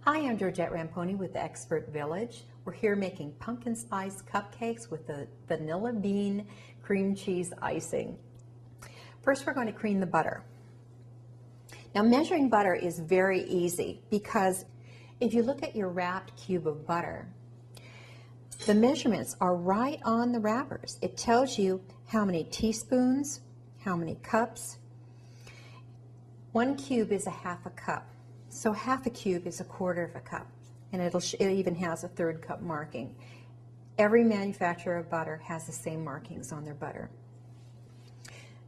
Hi, I'm Georgette Ramponi with the Expert Village. We're here making pumpkin spice cupcakes with the vanilla bean cream cheese icing. First, we're going to cream the butter. Now, measuring butter is very easy because if you look at your wrapped cube of butter, the measurements are right on the wrappers. It tells you how many teaspoons, how many cups. 1 cube is a half a cup. So half a cube is a quarter of a cup, and it even has a 1/3 cup marking. Every manufacturer of butter has the same markings on their butter.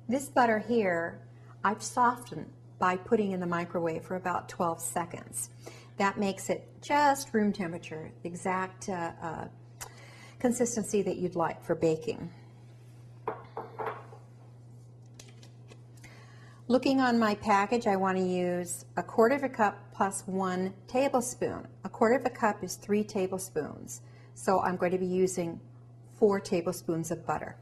This butter here, I've softened by putting in the microwave for about 12 seconds. That makes it just room temperature, the exact consistency that you'd like for baking. Looking on my package, I want to use 1/4 cup plus 1 tablespoon. 1/4 cup is 3 tablespoons. So I'm going to be using 4 tablespoons of butter.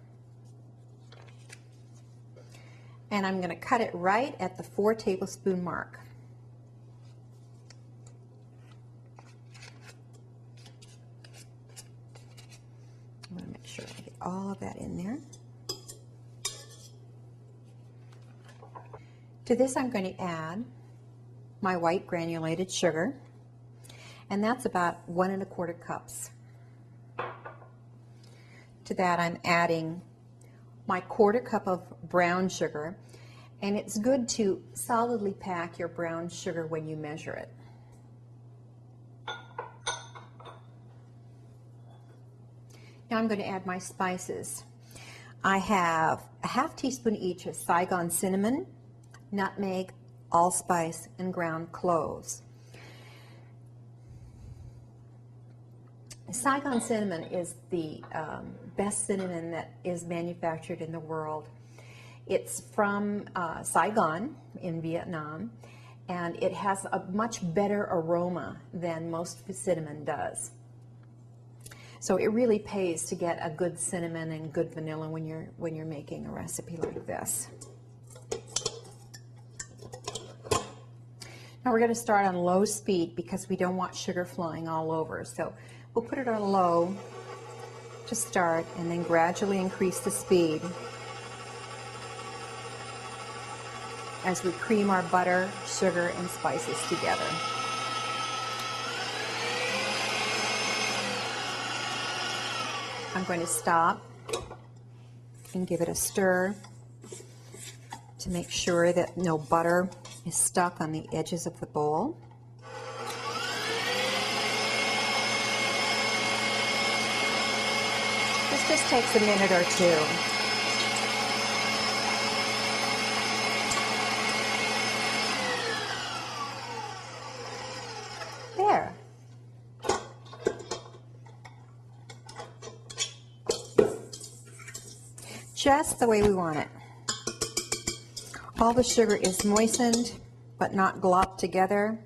And I'm going to cut it right at the 4 tablespoon mark. I'm going to make sure I get all of that in there. To this, I'm going to add my white granulated sugar, and that's about 1 1/4 cups. To that, I'm adding my 1/4 cup of brown sugar, and it's good to solidly pack your brown sugar when you measure it. Now I'm going to add my spices. I have a 1/2 teaspoon each of Saigon cinnamon, nutmeg, allspice, and ground cloves. Saigon cinnamon is the best cinnamon that is manufactured in the world. It's from Saigon in Vietnam, and it has a much better aroma than most cinnamon does. So it really pays to get a good cinnamon and good vanilla when you're making a recipe like this. Now we're going to start on low speed because we don't want sugar flying all over. So we'll put it on low to start and then gradually increase the speed as we cream our butter, sugar, and spices together. I'm going to stop and give it a stir to make sure that no butter is stuck on the edges of the bowl. This just takes a minute or two. There. Just the way we want it. All the sugar is moistened but not glopped together.